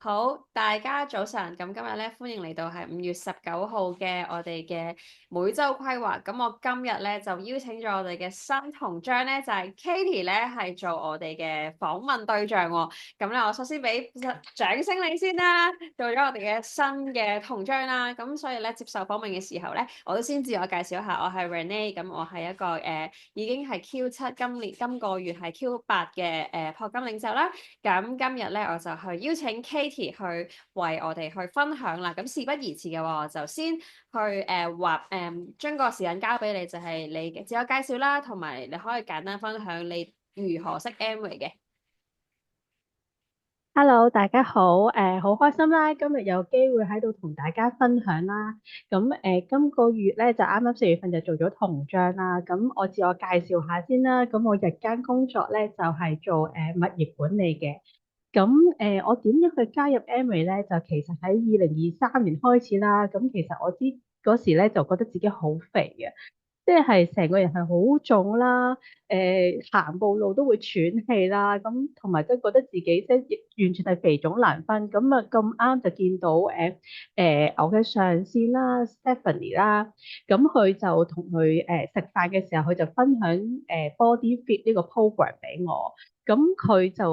好，大家早晨。咁今日咧，歡迎嚟到係5月19號嘅我哋嘅每周規劃。咁我今日咧就邀請咗我哋嘅新同章咧，就係 Katie 咧，係做我哋嘅訪問對象喎。咁咧，我首先俾掌聲你先啦，做咗我哋嘅新嘅同章啦。咁所以咧，接受訪問嘅時候咧，我都先自我介紹一下，我係 Renee。咁我係一個已經係 Q7，今個月係 Q8嘅課金領袖啦。咁今日咧，我就去邀請 Katie 去為我哋去分享啦。咁事不宜遲嘅話，我就先去將個時間交俾你，就係你嘅自我介紹啦，同埋你可以簡單分享你如何識 Amway 嘅。Hello，大家好，好開心啦，今日有機會喺度同大家分享啦。咁今個月咧就啱啱4月份就做咗同章啦。咁我自我介紹下先啦。咁我日間工作咧就係做物業管理嘅。咁我點樣去加入 Amway 咧？就其實喺2023年開始啦。咁其實我知嗰時咧就覺得自己好肥嘅。即係成個人係好重啦，行步路都會喘氣啦，咁同埋即係覺得自己即係完全係肥腫難分，咁啊咁啱就見到我嘅上司啦 Stephanie 啦，咁佢就同佢食飯嘅時候，佢就分享Body Fit 呢個 program 俾我，咁佢就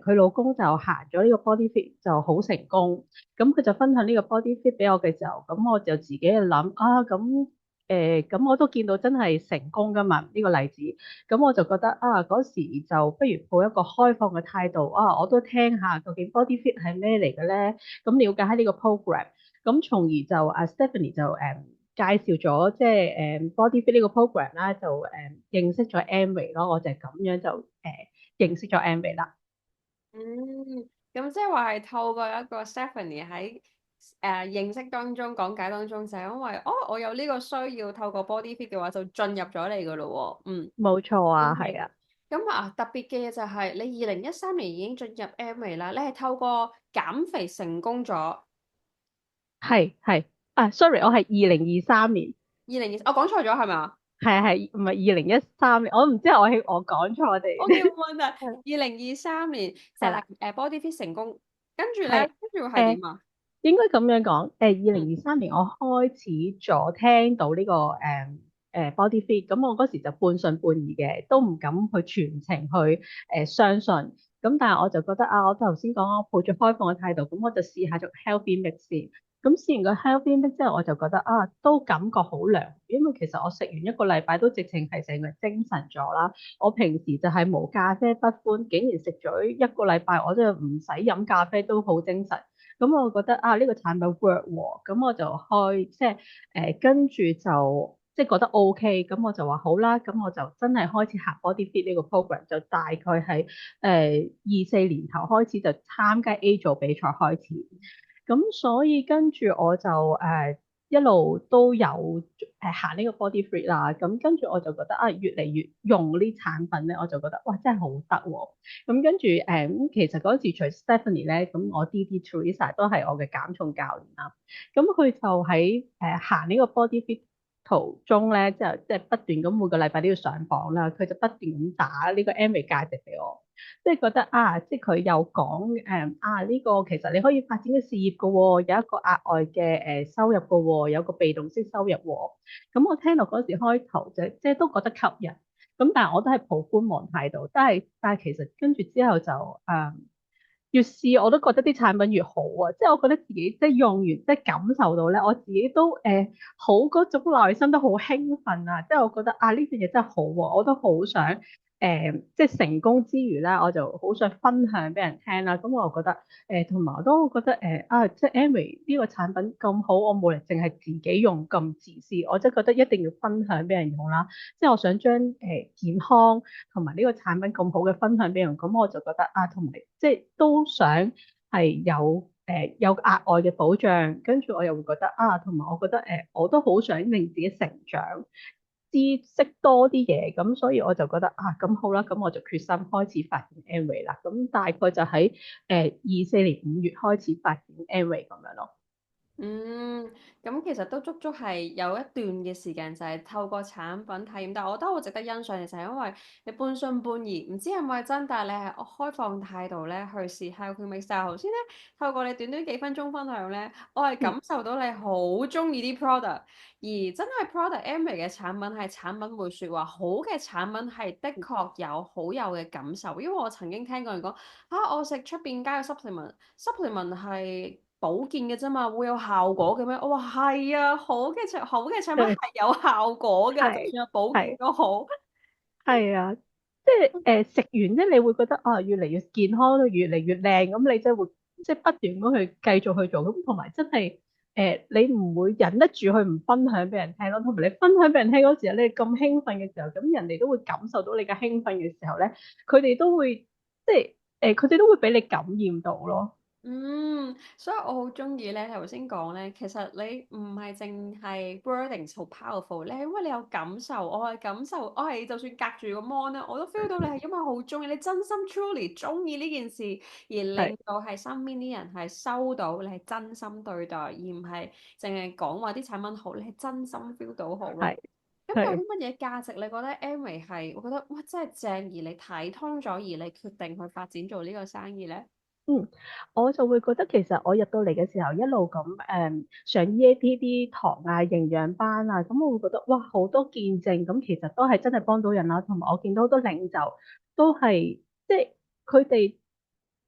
佢老公就行咗呢個 Body Fit 就好成功，咁佢就分享呢個 Body Fit 俾我嘅時候，咁我就自己去諗啊咁。咁我都見到真係成功噶嘛呢個例子，咁我就覺得啊嗰時就不如抱一個開放嘅態度啊，我都聽下究竟 body fit 係咩嚟嘅咧，咁了解下呢個 program，咁從而就Stephanie 就介紹咗即係body fit 呢個 program 啦，就認識咗 Amway 咯，我就係咁樣就認識咗 Amway 啦。嗯，咁即係話係透過一個 Stephanie 喺認識當中講解當中，就係因為我有呢個需要透過 body fit 嘅話，就進入咗你噶咯喎。嗯冇錯啊，係，OK。啊，咁特別嘅嘢就係你2013年已經進入 Amway 啦，你係透過減肥成功咗。係啊，sorry，我係2023年。我講錯咗係咪啊係唔係2013年？我唔知我講錯定？OK，冇問題。係2023年就係係啦，body fit 成功，跟住咧，係跟住係誒。點啊？應該咁樣講，嗯2023年我開始咗聽到呢個body fit，咁我嗰時就半信半疑嘅，都唔敢去全程去相信。咁但係我就覺得啊，我頭先講我抱住開放嘅態度，咁我就試下做 healthy mix 先。咁試完個 healthy mix 之後，我就覺得啊，都感覺好良好，因為其實我食完一個禮拜都直情係成個人精神咗啦。我平時就係無咖啡不歡，竟然食咗一個禮拜，我真係唔使飲咖啡都好精神。咁我覺得啊，呢個產品 work 喎，咁我就開即係跟住就即係覺得 OK，咁我就話好啦，咁我就真係開始行 body fit 呢個 program，就大概喺24年頭開始就參加 A 組比賽開始，咁所以跟住我就一路都有行呢個 body fit 啦，咁跟住我就覺得啊，越嚟越用呢產品咧，我就覺得哇，真係好得喎！咁跟住其實嗰時除 Stephanie 咧，咁我 DD Teresa 都係我嘅減重教練啦。咁佢就喺行呢個 body fit 途中咧，即係不斷咁每個禮拜都要上磅啦。佢就不斷咁打呢個 Amway 價值俾我，即係覺得啊，即係佢有講呢個其實你可以發展嘅事業嘅喎，有一個額外嘅收入嘅喎，有個被動式收入喎。咁我聽到嗰時開頭就即係都覺得吸引。咁但係我都係抱觀望態度，但係其實跟住之後就越試我都覺得啲產品越好啊！即係我覺得自己即係用完即係感受到咧，我自己都好嗰種內心都好興奮啊！即係我覺得啊呢樣嘢真係好喎，我都好想即係成功之餘咧，我就好想分享俾人聽啦。咁我又覺得同埋我都覺得即係 Amway 呢個產品咁好，我冇嚟淨係自己用咁自私，我真係覺得一定要分享俾人用啦。即係我想將健康同埋呢個產品咁好嘅分享俾人，咁我就覺得啊，同埋即係都想係有額外嘅保障，跟住我又會覺得啊，同埋我覺得我都好想令自己成長，知識多啲嘢，咁所以我就覺得啊，咁好啦，咁我就決心開始發展 Amway 啦，咁大概就喺24年5月開始發展 Amway 咁樣咯。嗯，咁其實都足足係有一段嘅時間，就係透過產品體驗，但係我覺得好值得欣賞嘅就係因為你半信半疑，唔知係咪真，但係你係開放態度咧去試下佢 mix。但係頭先咧透過你短短幾分鐘分享咧，我係嗯，感受到你好中意啲 product，而真係 product Amway 嘅產品係產品會説話，好嘅產品係的確有好有嘅感受，因為我曾經聽過人講。我食出邊加嘅 supplement 係保健嘅啫嘛，會有效果嘅咩？我話係啊，好嘅產品對，係有效果嘅，就係算係保健係都好。係啊，即係食完咧，你會覺得啊越嚟越健康，越嚟越靚，咁你即係會即係不斷咁去繼續去做，咁同埋真係你唔會忍得住去唔分享俾人聽咯，同埋你分享俾人聽嗰時候咧，你咁興奮嘅時候，咁人哋都會感受到你嘅興奮嘅時候咧，佢哋都會即係佢哋都會俾你感染到咯。嗯，所以我好中意咧，頭先講咧，其實你唔係淨係 wording 好 powerful，你係因為你有感受，我係感受，我係就算隔住個 mon 咧，我都 feel 到你係因為好中意，你真心 truly 中意呢件事，而係令到係身邊啲人係收到你係真心對待，而唔係淨係講話啲產品好，你係真心 feel 到好咯。係咁有係。啲乜嘢價值你覺得 Amway 係，我覺得哇真係正，而你睇通咗，而你決定去發展做呢個生意咧？嗯，我就會覺得其實我入到嚟嘅時候一路咁上 EAP 啲堂啊、營養班啊，咁我會覺得哇好多見證，咁其實都係真係幫到人啦。同埋我見到好多領袖都係即係佢哋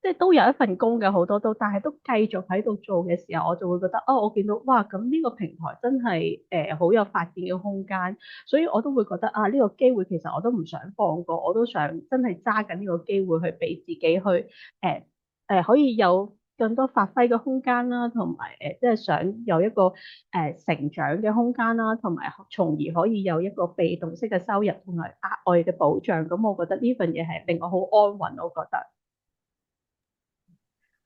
即係都有一份工嘅好多都，但係都繼續喺度做嘅時候，我就會覺得哦，我見到哇咁呢個平台真係好有發展嘅空間，所以我都會覺得啊呢個機會其實我都唔想放過，我都想真係揸緊呢個機會去俾自己去誒。可以有更多發揮嘅空間啦，同埋即係想有一個成長嘅空間啦，同埋從而可以有一個被動式嘅收入同埋額外嘅保障。咁我覺得呢份嘢係令我好安穩，我覺得。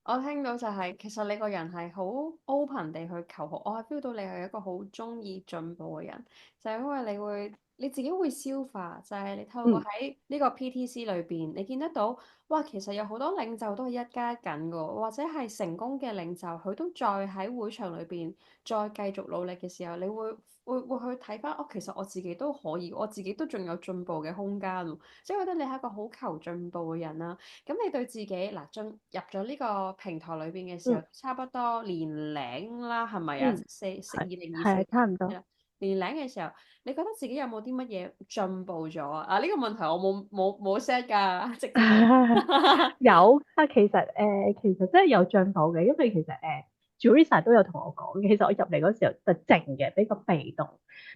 我聽到就係、其實你個人係好 open 地去求學，我係 feel 到你係一個好中意進步嘅人，就係、因為你自己會消化，就係、你透過嗯喺呢個 PTC 裏邊，你見得到，哇，其實有好多領袖都係一加一緊嘅，或者係成功嘅領袖，佢都再喺會場裏邊再繼續努力嘅時候，你會去睇翻，哦，其實我自己都可以，我自己都仲有進步嘅空間喎，所以我覺得你係一個好求進步嘅人啦。咁你對自己嗱進入咗呢個平台裏邊嘅時候，嗯差不多年零啦，係咪啊？嗯，係2024係差唔多。係啦，年零嘅時候，你覺得自己有冇啲乜嘢進步咗啊？啊呢個問題我冇 set 㗎，直接問。有啊，其實真係有進步嘅，因為其實Julissa 都有同我講嘅，其實我入嚟嗰時候就靜嘅，比較被動，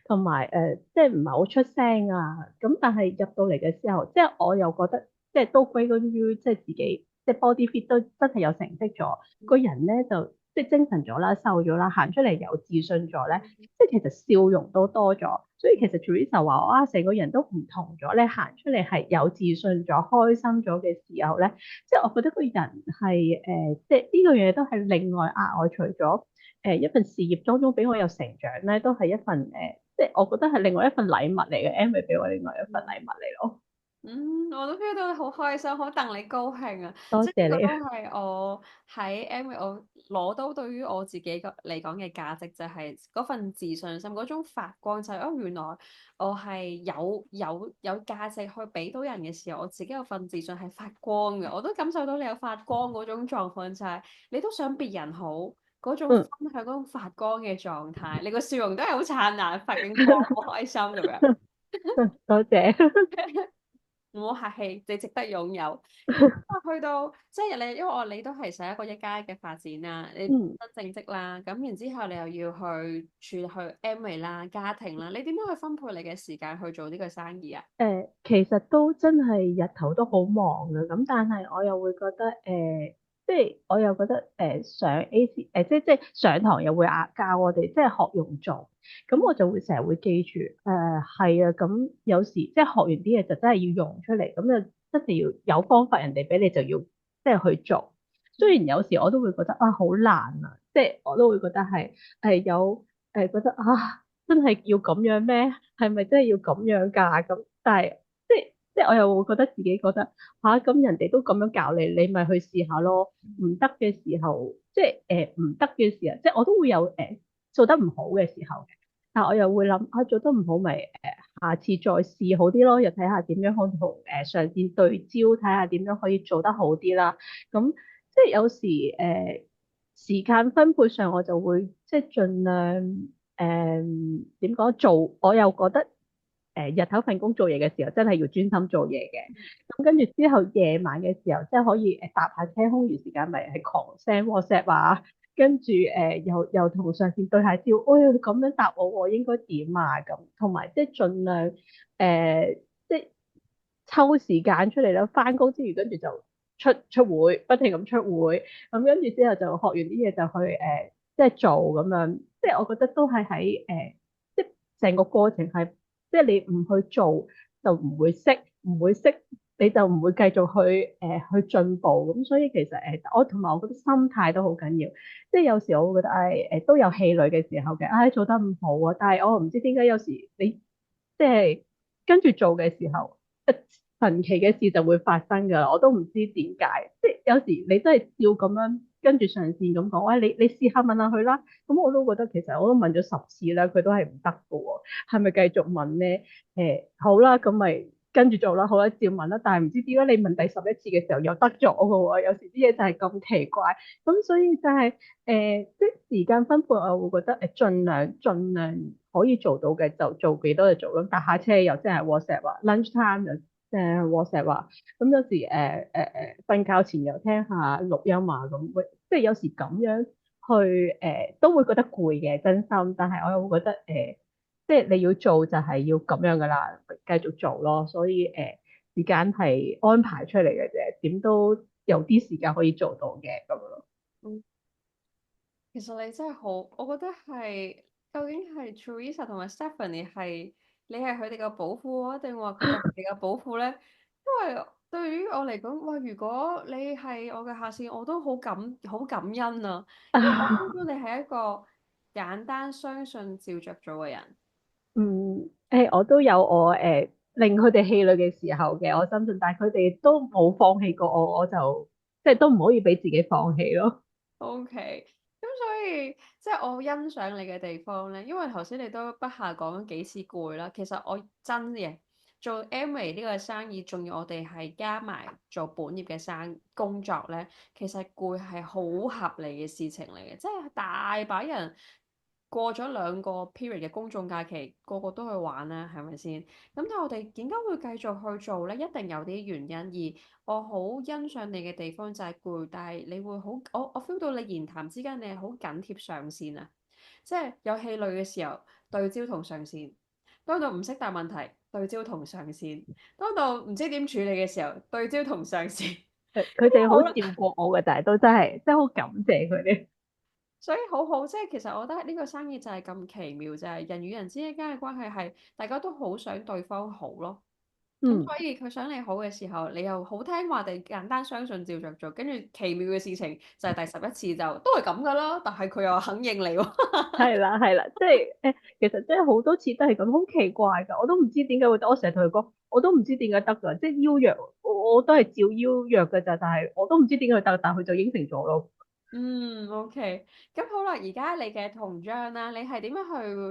同埋即係唔係好出聲啊。咁但係入到嚟嘅時候，即係我又覺得即係都歸功於即係自己，即係 body fit 都真係有成績咗，個人咧就即係精神咗啦、瘦咗啦，行出嚟有自信咗咧。即係其實笑容都多咗，所以其實 Teresa 話我啊，成個人都唔同咗咧，行出嚟係有自信咗、開心咗嘅時候咧，即係我覺得個人係即係呢個嘢都係另外額外，除咗一份事業當中俾我有成長咧，都係一份即係我覺得係另外一份禮物嚟嘅，Amway 俾我另外一份禮物嚟咯。嗯，我都 feel 到好開心，好戥你高興啊！即係呢個都多謝你。係我喺 M，我攞到對於我自己嚟講嘅價值，就係嗰份自信心，嗰種發光，就係哦，原來我係有價值去俾到人嘅時候，我自己有份自信係發光嘅，我都感受到你有發光嗰種狀況，就係你都想別人好嗰種嗯，分享嗰種發光嘅狀態，你個笑容都係好燦爛，發緊光，好開心咁樣。多謝。唔好客氣，你值得擁有。咁去到即係你，因為你都係想一個一加一嘅發展啦，你嗯。得正職啦，咁然之後你又要去 Amway 啦、家庭啦，你點樣去分配你嘅時間去做呢個生意啊？其實都真係日頭都好忙嘅，咁但係我又會覺得即係我又覺得上 AC 即係上堂又會教我哋即係學用做，咁我就會成日會記住係啊，咁有時即係學完啲嘢就真係要用出嚟，咁就真係要有方法人哋俾你就要即係去做。雖然有時我都會覺得啊好難啊，即係我都會覺得係有覺得啊真係要咁樣咩？係咪真係要咁樣㗎？咁但係即係即係我又會覺得自己覺得吓咁、人哋都咁樣教你，你咪去試下咯。唔得嘅時候，即係唔得嘅時候，即係我都會有做得唔好嘅時候嘅。但係我又會諗啊，做得唔好咪下次再試好啲咯，又睇下點樣可以同上線對焦，睇下點樣可以做得好啲啦。咁即係有時時間分配上，我就會即係盡量點講做，我又覺得日頭份工做嘢嘅時候，真係要專心做嘢嘅。咁跟住之後夜晚嘅時候，即係可以搭下車，空餘時間咪係狂 send WhatsApp 啊，跟住又同上線對下焦，哎呀咁樣答我，我應該點啊咁，同埋即係盡量即係抽時間出嚟啦，翻工之餘跟住就出會，不停咁出會，咁跟住之後就學完啲嘢就去即係做咁樣，即係我覺得都係喺即係成個過程係，即係你唔去做就唔會識，唔會識你就唔會繼續去進步，咁所以其實我同埋我覺得心態都好緊要，即係有時我會覺得都有氣餒嘅時候嘅，做得唔好啊，但係我唔知點解有時你即係跟住做嘅時候，神奇嘅事就會發生㗎啦，我都唔知點解，即係有時你真係照咁樣跟住上線咁講，喂你試下問下佢啦，咁我都覺得其實我都問咗10次啦，佢都係唔得㗎喎，係咪繼續問咧？好啦，咁咪跟住做啦，好啦，照問啦，但係唔知點解你問第11次嘅時候又得咗㗎喎，有時啲嘢就係咁奇怪，咁所以就係即係時間分配，我會覺得盡量可以做到嘅就做幾多就做咯，搭下車又即係 WhatsApp 話 lunch time 就WhatsApp 話，咁有時瞓覺前又聽下錄音啊咁，即係有時咁樣去都會覺得攰嘅真心，但係我又會覺得即係你要做就係要咁樣噶啦，繼續做咯，所以時間係安排出嚟嘅啫，點都有啲時間可以做到嘅咁樣咯。嗯，其實你真係好，我覺得係究竟係 Teresa 同埋 Stephanie 係你係佢哋嘅寶庫啊，定話佢哋係你嘅寶庫咧？因為對於我嚟講，哇！如果你係我嘅下線，我都好感恩啊，因為我 feel 到你係一個簡單相信照着做嘅人。嗯，我都有我令佢哋氣餒嘅時候嘅，我相信，但係佢哋都冇放棄過我，我就即係都唔可以俾自己放棄咯。OK，咁所以即係我欣賞你嘅地方咧，因為頭先你都不下講咗幾次攰啦。其實我真嘅做 Amway 呢個生意，仲要我哋係加埋做本業嘅工作咧，其實攰係好合理嘅事情嚟嘅，即係大把人過咗2個 period 嘅公眾假期，個個都去玩啦，係咪先？咁但係我哋點解會繼續去做咧？一定有啲原因，而我好欣賞你嘅地方就係攰，但係你會好，我 feel 到你言談之間你係好緊貼上線啊，即係有氣餒嘅時候對焦同上線，當到唔識答問題對焦同上線，當到唔知點處理嘅時候對焦同上線，佢哋好好啦，照顧我嘅，但係都真係好感謝佢哋。所以好好，即係其實我覺得呢個生意就係咁奇妙，就係人與人之間嘅關係係大家都好想對方好咯。咁嗯。所以佢想你好嘅時候，你又好聽話地簡單相信照着做，跟住奇妙嘅事情就係第11次就都係咁噶啦，但係佢又肯應你喎。係啦係啦，即係其實即係好多次都係咁，好奇怪㗎，我都唔知點解會得，我成日同佢講，我都唔知點解得㗎，即係邀約，我都係照邀約㗎咋，但係我都唔知點解佢得，但係佢就應承咗咯。嗯，OK，咁好啦，而家你嘅銅章啦，你係點樣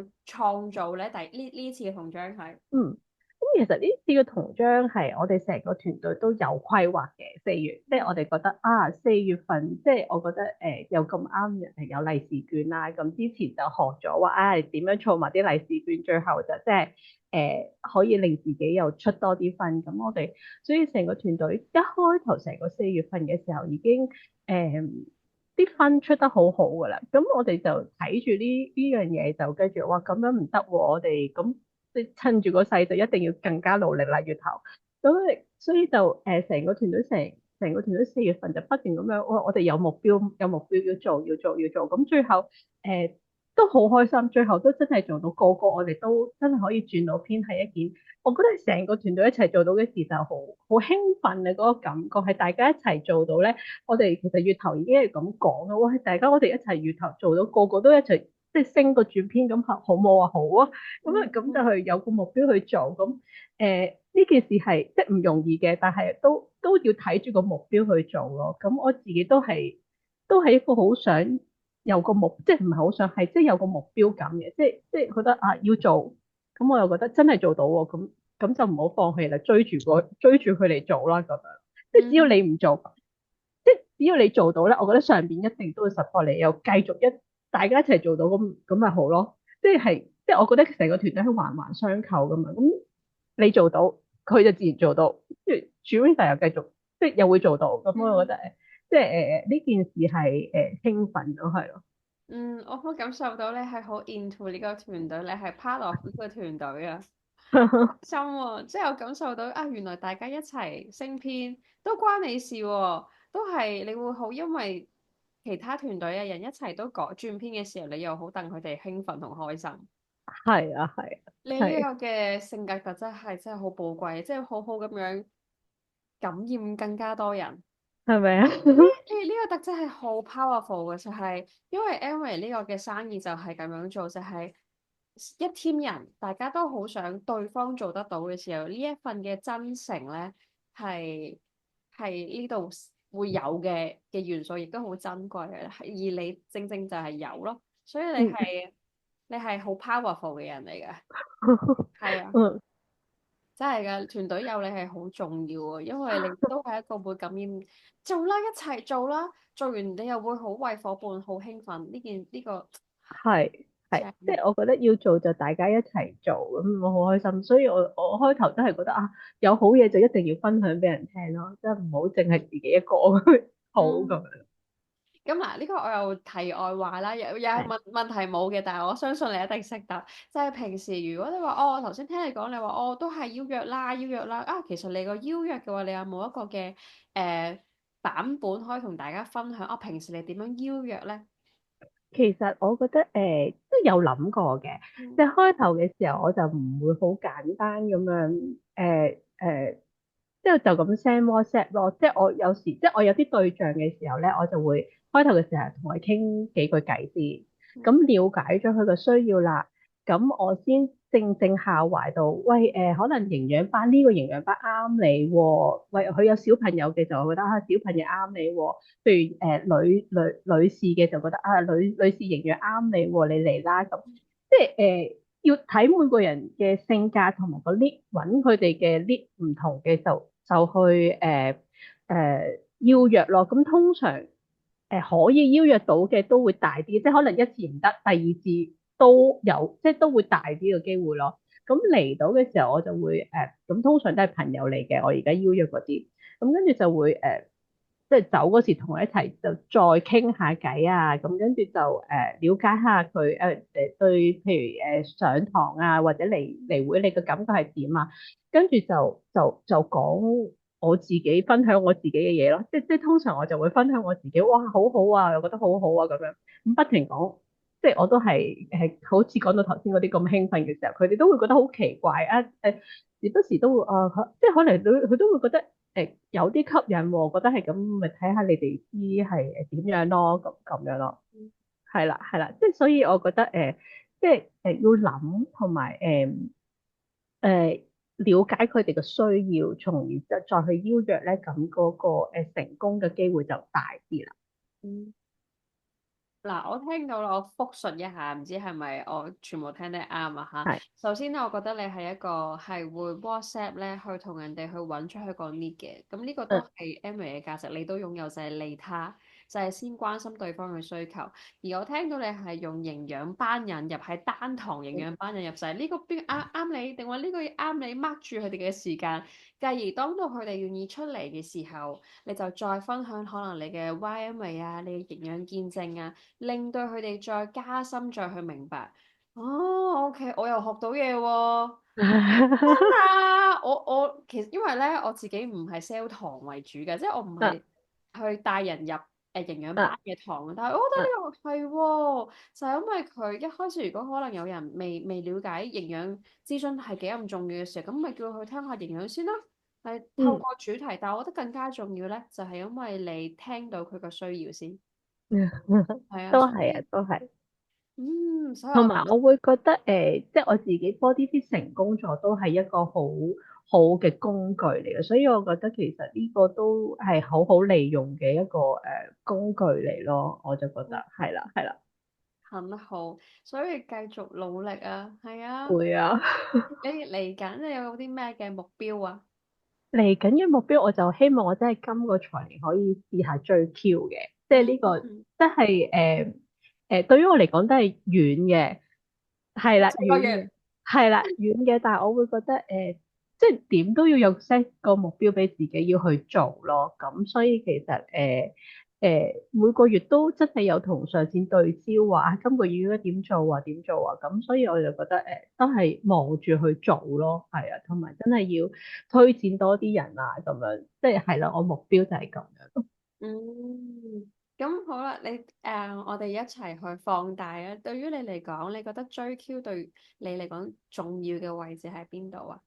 去創造咧？呢次嘅銅章係，嗯，咁其實呢次嘅銅章係我哋成個團隊都有規劃嘅，4月，即係我哋覺得4月份，即係我覺得又咁啱係有利是券啦，咁之前就學咗話點樣儲埋啲利是券，最後就即係可以令自己又出多啲分，咁我哋所以成個團隊一開頭成個4月份嘅時候已經啲分出得好好㗎啦，咁我哋就睇住呢樣嘢就跟住哇咁樣唔得喎，我哋咁。即係趁住個勢就一定要更加努力啦，月頭。咁所以就成個團隊成個團隊4月份就不斷咁樣，我哋有目標要做要做，咁最後誒都好開心，最後都真係做到個個我哋都真係可以轉到偏係一件，我覺得成個團隊一齊做到嘅事就好興奮嘅嗰個感覺係大家一齊做到咧。我哋其實月頭已經係咁講啦，哇！大家我哋一齊月頭做到個個都一齊。即係升個轉編咁好冇啊好啊，咁啊咁就嗯係有個目標去做，咁呢件事係即係唔容易嘅，但係都要睇住個目標去做咯。咁我自己都係一個好想有個目，即係唔係好想係即係有個目標感嘅，即係覺得啊要做，咁我又覺得真係做到喎，咁就唔好放棄啦，追住佢嚟做啦咁樣。即係只要嗯你唔做，即係只要你做到咧，我覺得上邊一定都會 support 你，又繼續大家一齊做到咁咪好咯。即係我覺得成個團隊係環環相扣噶嘛。咁你做到，佢就自然做到，跟住 Teresa 又繼續即係又會做到。咁我覺得嗯即係呢件事係興奮咯，係咯。嗯，我好感受到你係好 into 呢個團隊，你係 part of 呢個團隊啊。心喎，即係我感受到啊，原來大家一齊升編都關你事喎，都係你會好，因為其他團隊嘅人一齊都改轉編嘅時候，你又好戥佢哋興奮同開心。係啊，係啊，你呢係個嘅性格特質係真係好寶貴，即係好好咁樣感染更加多人。係咪啊？呢個特質係好 powerful 嘅，就係因為 Amway 呢個嘅生意就係咁樣做，就係一 team 人，大家都好想對方做得到嘅時候，呢一份嘅真誠咧係係呢度會有嘅元素，亦都好珍貴嘅。而你正正就係有咯，所以你嗯係好 powerful 嘅人嚟嘅，係啊。嗯，真係噶，團隊有你係好重要啊，因為你都係一個會感染，做啦，一齊做啦，做完你又會好為伙伴好興奮，呢個係，即正。係我覺得要做就大家一齊做，咁我好開心。所以我開頭都係覺得啊，有好嘢就一定要分享俾人聽咯，即係唔好淨係自己一個好咁嗯，樣。咁嗱，呢個我又題外話啦，有係問題冇嘅，但係我相信你一定識得。就係平時如果你話哦，我頭先聽你講，你話哦都係邀約啦，邀約啦啊，其實你個邀約嘅話，你有冇一個嘅版本可以同大家分享？哦，平時你點樣邀約咧？其實我覺得都有諗過嘅，嗯即係開頭嘅時候我就唔會好簡單咁樣即係就咁 send WhatsApp 咯。即係我有時即係我有啲對象嘅時候咧，我就會開頭嘅時候同佢傾幾句偈先，咁了解咗佢嘅需要啦，咁我先正下懷到，喂可能營養班呢個營養班啱你喎，喂佢有小朋友嘅就覺得啊小朋友啱你喎。譬如女士嘅就覺得啊女士營養啱你喎，你嚟啦咁，即係要睇每個人嘅性格同埋個 lead 揾佢哋嘅 lead 唔同嘅就去邀約咯。咁通常可以邀約到嘅都會大啲，即係可能一次唔得，第二次都有，即係都會大啲嘅機會咯。咁嚟到嘅時候我就會咁通常都係朋友嚟嘅，我而家邀約嗰啲，咁跟住就會即係走嗰時同佢一齊就再傾下偈啊，咁跟住就了解下佢對，譬如上堂啊或者嚟會你嘅感覺係點啊，跟住就講我自己分享我自己嘅嘢咯，即係通常我就會分享我自己，哇好好啊，又覺得好好啊咁樣，咁不停講，即係我都係好似講到頭先嗰啲咁興奮嘅時候，佢哋都會覺得好奇怪啊時不時都會即係可能佢都會覺得。有啲吸引喎，覺得係咁，咪睇下你哋知係點樣咯，咁樣咯，係啦係啦，即係所以我覺得即係要諗同埋了解佢哋嘅需要，從而再去邀約咧，咁嗰個成功嘅機會就大啲啦。嗯。嗱，我聽到啦，我複述一下，唔知係咪我全部聽得啱啊嚇。係，首先咧，我覺得你係一個係會 WhatsApp 咧去同人哋去揾出去個 need 嘅，咁呢個都嗯係 Amway 嘅價值，你都擁有就係利他，就係先關心對方嘅需求。而我聽到你係用營養班引入，係單堂營養班引入，就係呢個邊啱你，定話呢個啱你 mark 住佢哋嘅時間，繼而當到佢哋願意出嚟嘅時候，你就再分享可能你嘅 YM 啊，你嘅營養見證啊。令到佢哋再加深，再去明白。哦，OK，我又學到嘢喎。啊，我其實因為咧，我自己唔係 sell 堂為主嘅，即係我唔啊係去帶人入營養班啊嘅堂，但係我覺得啊呢個係喎，就係因為佢一開始如果可能有人未了解營養諮詢係幾咁重要嘅時候，咁咪叫佢聽下營養先啦。係透嗯過主題，但係我覺得更加重要咧，就係因為你聽到佢個需要先。嗯，係啊，都係啊，所以。都係。所以我同埋我會覺得即係我自己 body fit 成功咗，都係一個好好嘅工具嚟嘅，所以我覺得其實呢個都係好好利用嘅一個工具嚟咯，我就覺得係啦係啦，很好，所以繼續努力啊，係啊。會啊。你嚟緊你有啲咩嘅目標啊？嚟緊嘅目標，我就希望我真係今個財年可以試下追 Q 嘅，即係呢個即嗯，係對於我嚟講都係遠嘅，係啦四個遠嘅，月。係啦遠嘅，但係我會覺得即係點都要有 set 個目標俾自己要去做咯，咁所以其實每個月都真係有同上線對焦話，今個月應該點做啊點做啊，咁所以我就覺得都係忙住去做咯，係啊，同埋真係要推薦多啲人啊咁樣，即係係啦，我目標就係咁樣。嗯，咁好啦，我哋一齊去放大啊。對於你嚟講，你覺得追 Q 對你嚟講重要嘅位置喺邊度啊？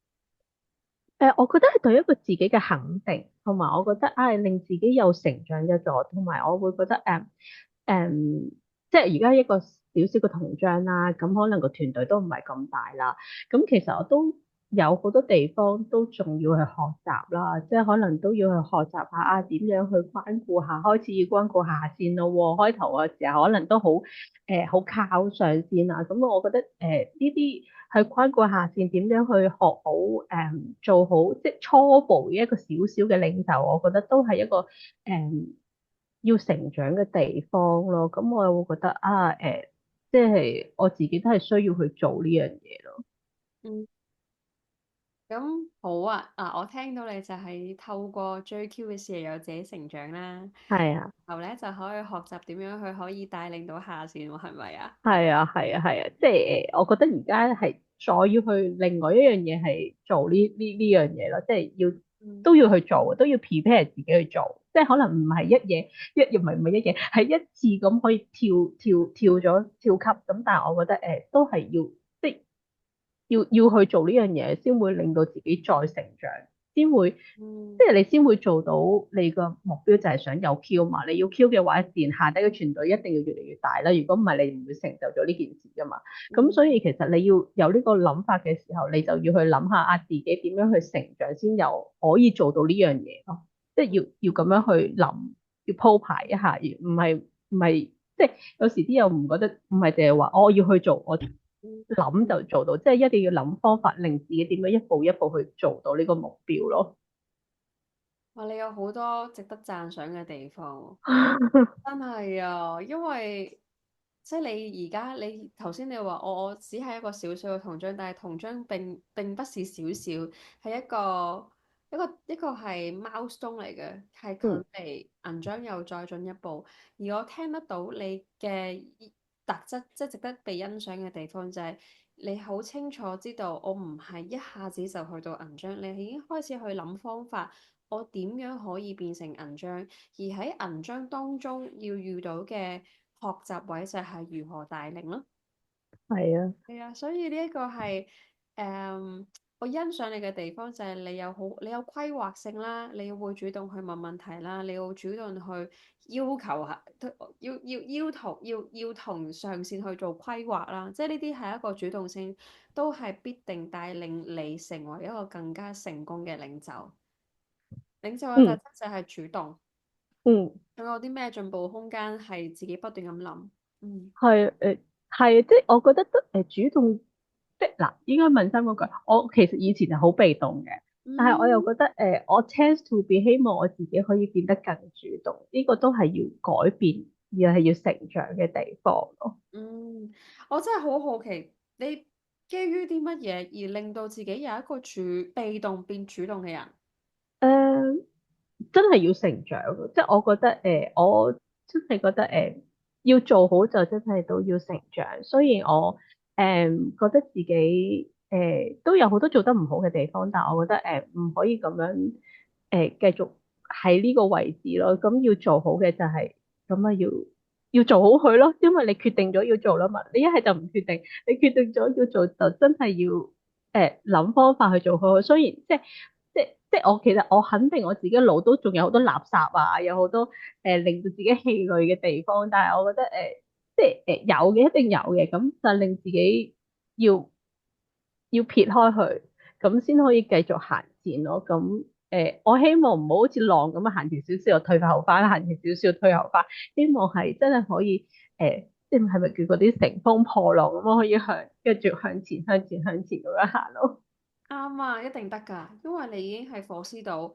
我覺得係對一個自己嘅肯定，同埋我覺得令自己有成長嘅咗，同埋我會覺得誒，即係而家一個小小嘅銅章啦，咁可能個團隊都唔係咁大啦，咁其實我都有好多地方都仲要去學習啦，即係可能都要去學習下點樣去關顧下，開始要關顧下線咯喎，開頭嘅時候可能都好靠上線啊，咁我覺得呢啲。去關顧下線，點樣去學好做好即係初步嘅一個小小嘅領袖，我覺得都係一個要成長嘅地方咯。咁我又會覺得即係我自己都係需要去做呢樣嘢咯。嗯，咁好啊！我聽到你就係透過追 Q 嘅時候有自己成長啦，係啊。然後咧就可以學習點樣去可以帶領到下線喎，係咪啊？係啊，係啊，係啊，即係我覺得而家係再要去另外一樣嘢係做呢樣嘢咯，即係嗯都要去做，都要 prepare 自己去做，即係可能唔係一嘢唔係一嘢，係一次咁可以跳級咁，但係我覺得都係要即係要去做呢樣嘢，先會令到自己再成長，先會嗯即係你先會做到你個目標就係想有 Q 嘛。你要 Q 嘅話，自然下底嘅團隊一定要越嚟越大啦。如果唔係，你唔會成就咗呢件事噶嘛。咁嗯所以其實你要有呢個諗法嘅時候，你就要去諗下自己點樣去成長先有可以做到呢樣嘢咯。即係要咁樣去諗，要鋪排一下，而唔係即係有時啲人唔覺得唔係淨係話我要去做我。嗯。諗就做到，即係一定要諗方法，令自己點樣一步一步去做到呢個目標咯。哇！你有好多值得讚賞嘅地方喎，真係啊，因為即係你頭先你話我只係一個小小嘅銅章，但係銅章並不是小小，係一個係 milestone 嚟嘅，係嗯，距離銀章又再進一步。而我聽得到你嘅特質，即係值得被欣賞嘅地方就係你好清楚知道我唔係一下子就去到銀章，你已經開始去諗方法。我點樣可以變成銀章？而喺銀章當中要遇到嘅學習位就係如何帶領咯。係啊，係啊，所以呢一個係我欣賞你嘅地方就係你有規劃性啦，你會主動去問問題啦，你要主動去要求下，要同上線去做規劃啦，即係呢啲係一個主動性，都係必定帶領你成為一個更加成功嘅領袖。領袖嘅特嗯質就係主動。嗯，仲有啲咩進步空間係自己不斷咁諗？嗯係係，即係我覺得都主動，即係嗱，應該問心嗰句，我其實以前係好被動嘅，但係我又嗯覺得我 chance to be 希望我自己可以變得更主動，呢個都係要改變，而係要成長嘅地方咯。嗯，我真係好好奇，你基於啲乜嘢而令到自己有一個被動變主動嘅人？誒、真係要成長咯，即係我覺得我真係覺得要做好就真係都要成長。雖然我覺得自己都有好多做得唔好嘅地方，但係我覺得唔可以咁樣繼續喺呢個位置咯。咁要做好嘅就係咁啊，要做好佢咯，因為你決定咗要做啦嘛。你一係就唔決定，你決定咗要做就真係要諗方法去做好佢。雖然即係其實我肯定我自己腦都仲有好多垃圾啊，有好多令到自己氣餒嘅地方，但係我覺得即係有嘅，一定有嘅，咁就令自己要撇開佢，咁先可以繼續行前咯。咁我希望唔好好似浪咁樣行前少少又退後翻，行前少少退後翻。希望係真係可以即係係咪叫嗰啲乘風破浪咁樣可以繼續向前向前咁樣行咯。啱啊，一定得㗎，因為你已經係火師到，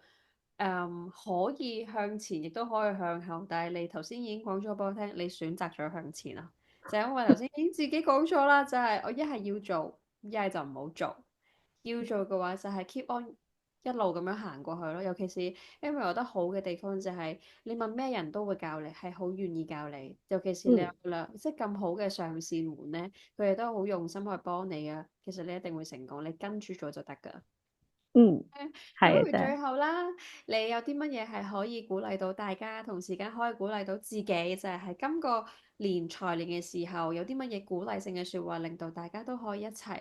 可以向前，亦都可以向後。但係你頭先已經講咗俾我聽，你選擇咗向前啦，就係因為頭先已經自己講咗啦，就係我一係要做，一係就唔好做。要做嘅話就係 keep on 一路咁樣行過去咯。尤其是因為我覺得好嘅地方就係你問咩人都會教你，係好願意教你。尤其是你有嗯即係咁好嘅上司們咧，佢哋都好用心去幫你噶。其實你一定會成功，你跟住做就得㗎。嗯，咁不係啊，真係。如最後啦，你有啲乜嘢係可以鼓勵到大家，同時間可以鼓勵到自己，就係喺今個年財年嘅時候，有啲乜嘢鼓勵性嘅説話，令到大家都可以一齊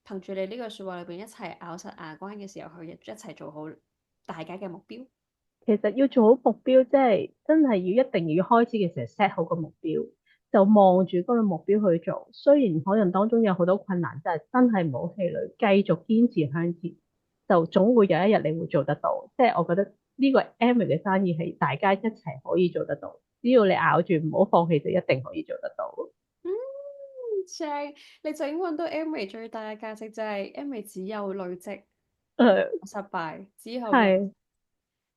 憑住你呢個説話裏邊一齊咬實牙關嘅時候，去一齊做好大家嘅目標。其實要做好目標，即係真係要一定要開始嘅時候 set 好個目標，就望住嗰個目標去做。雖然可能當中有好多困難，但係真係唔好氣餒，繼續堅持向前，就總會有一日你會做得到。即係我覺得呢個 Amway 嘅生意係大家一齊可以做得到，只要你咬住唔好放棄，就一定可以做得到。嗯，正，你就已經揾到 Amway 最大嘅價值就係 Amway 只有累積誒，失敗，之後嘅係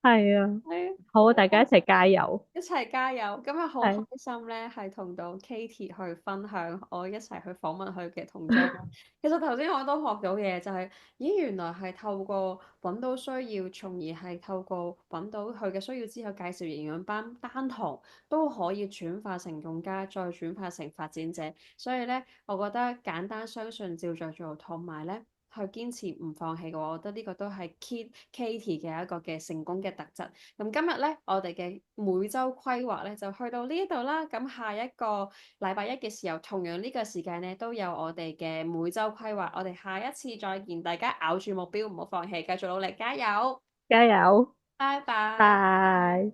係啊，係好啊，大家一好齊加油。一齊加油！今日好係，開心咧，係同到 Katie 去分享，我一齊去訪問佢嘅童章啦。其實頭先我都學到嘢，就係咦原來係透過揾到需要，從而係透過揾到佢嘅需要之後，介紹營養班單堂都可以轉化成用家，再轉化成發展者。所以咧，我覺得簡單相信照着做，同埋咧。去堅持唔放棄嘅話，我覺得呢個都係 Katie 嘅一個嘅成功嘅特質。咁今日咧，我哋嘅每周規劃咧就去到呢度啦。咁下一個禮拜一嘅時候，同樣呢個時間咧都有我哋嘅每周規劃。我哋下一次再見，大家咬住目標，唔好放棄，繼續努力，加油！加油，拜拜。拜。